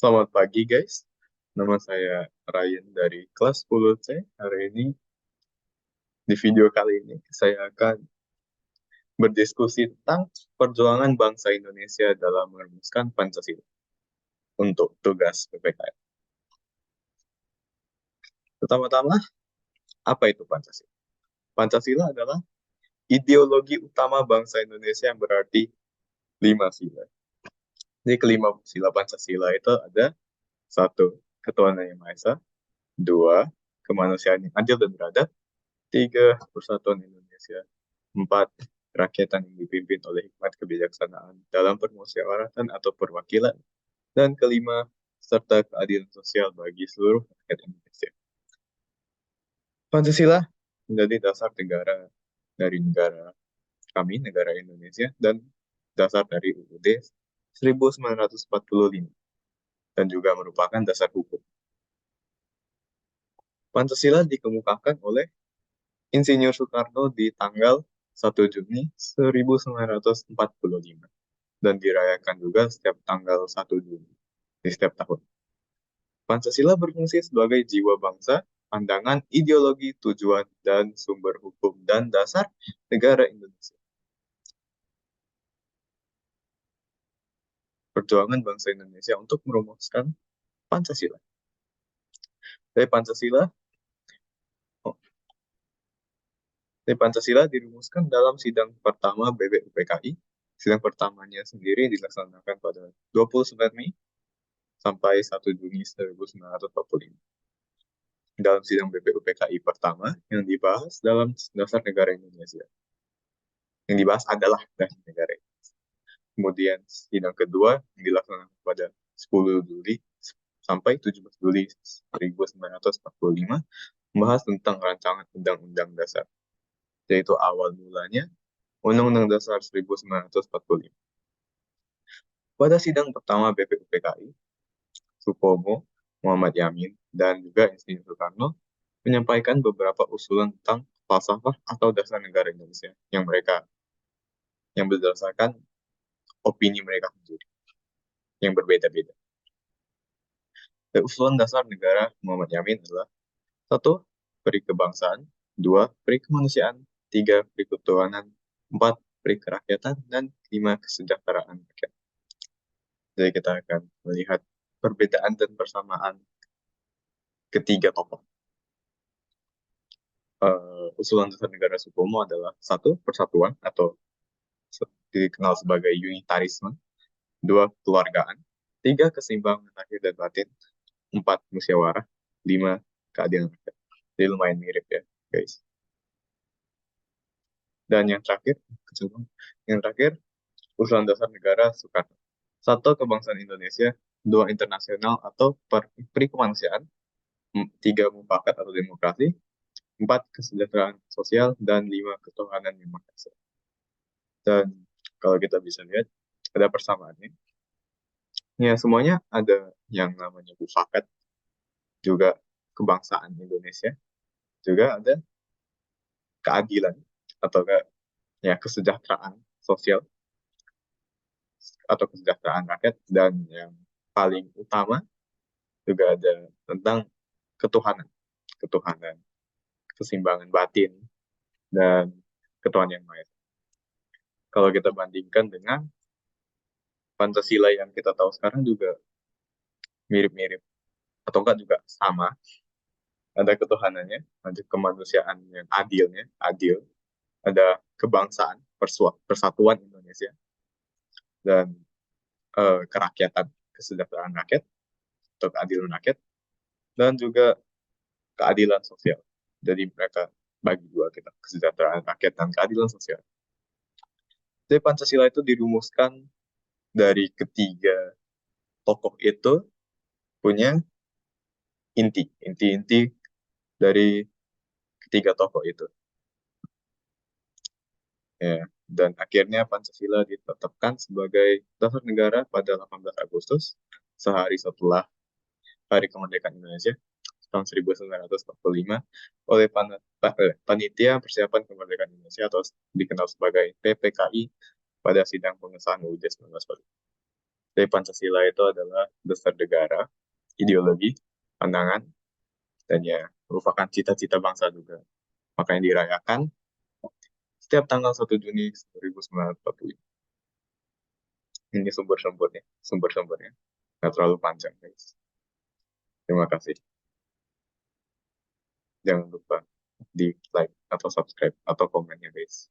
Selamat pagi guys, nama saya Ryan dari kelas 10C. Hari ini, di video kali ini, saya akan berdiskusi tentang perjuangan bangsa Indonesia dalam merumuskan Pancasila untuk tugas PPKN. Pertama-tama, apa itu Pancasila? Pancasila adalah ideologi utama bangsa Indonesia yang berarti 5 sila. Jadi kelima sila Pancasila itu ada: satu, ketuhanan yang Maha Esa; dua, kemanusiaan yang adil dan beradab; tiga, persatuan Indonesia; empat, kerakyatan yang dipimpin oleh hikmat kebijaksanaan dalam permusyawaratan atau perwakilan; dan kelima, serta keadilan sosial bagi seluruh rakyat Indonesia. Pancasila menjadi dasar negara dari negara kami, negara Indonesia, dan dasar dari UUD 1945, dan juga merupakan dasar hukum. Pancasila dikemukakan oleh Insinyur Soekarno di tanggal 1 Juni 1945 dan dirayakan juga setiap tanggal 1 Juni di setiap tahun. Pancasila berfungsi sebagai jiwa bangsa, pandangan, ideologi, tujuan, dan sumber hukum dan dasar negara Indonesia. Perjuangan bangsa Indonesia untuk merumuskan Pancasila. Dari Pancasila, Pancasila dirumuskan dalam sidang pertama BBUPKI. Sidang pertamanya sendiri dilaksanakan pada 29 Mei sampai 1 Juni 1945. Dalam sidang BPUPKI pertama yang dibahas dalam dasar negara Indonesia. Yang dibahas adalah dasar negara Indonesia. Kemudian sidang kedua yang dilaksanakan pada 10 Juli sampai 17 Juli 1945 membahas tentang rancangan Undang-Undang Dasar, yaitu awal mulanya Undang-Undang Dasar 1945. Pada sidang pertama BPUPKI, Supomo, Muhammad Yamin, dan juga Insinyur Soekarno menyampaikan beberapa usulan tentang falsafah atau dasar negara Indonesia yang berdasarkan opini mereka sendiri yang berbeda-beda. Usulan dasar negara Muhammad Yamin adalah: satu, peri kebangsaan; dua, peri kemanusiaan; tiga, peri ketuhanan; empat, peri kerakyatan; dan lima, kesejahteraan rakyat. Jadi kita akan melihat perbedaan dan persamaan ketiga tokoh. Usulan dasar negara Supomo adalah: satu, persatuan atau dikenal sebagai unitarisme; dua, keluargaan; tiga, keseimbangan lahir dan batin; empat, musyawarah; lima, keadilan rakyat. Jadi lumayan mirip ya, guys. Dan yang terakhir, usulan dasar negara Soekarno: satu, kebangsaan Indonesia; dua, internasional atau peri kemanusiaan; tiga, mufakat atau demokrasi; empat, kesejahteraan sosial; dan lima, ketuhanan yang Maha Esa. Dan kalau kita bisa lihat, ada persamaannya. Ya, semuanya ada yang namanya mufakat, juga kebangsaan Indonesia, juga ada keadilan atau ya kesejahteraan sosial atau kesejahteraan rakyat, dan yang paling utama juga ada tentang ketuhanan, keseimbangan batin, dan ketuhanan yang Maha Esa. Kalau kita bandingkan dengan Pancasila yang kita tahu sekarang juga mirip-mirip, atau enggak juga sama. Ada ketuhanannya, ada kemanusiaan yang adil, ada kebangsaan, persatuan Indonesia, dan kerakyatan, kesejahteraan rakyat atau keadilan rakyat, dan juga keadilan sosial. Jadi mereka bagi dua kita, kesejahteraan rakyat dan keadilan sosial. Jadi Pancasila itu dirumuskan dari ketiga tokoh itu punya inti dari ketiga tokoh itu. Ya, dan akhirnya Pancasila ditetapkan sebagai dasar negara pada 18 Agustus, sehari setelah Hari Kemerdekaan Indonesia tahun 1945, oleh Panitia Persiapan Kemerdekaan Indonesia atau dikenal sebagai PPKI pada sidang pengesahan UUD 1945. Jadi Pancasila itu adalah dasar negara, ideologi, pandangan, dan ya merupakan cita-cita bangsa juga. Makanya dirayakan setiap tanggal 1 Juni 1945. Ini sumber-sumbernya. Nggak terlalu panjang, guys. Terima kasih. Jangan lupa di like atau subscribe atau komennya, guys.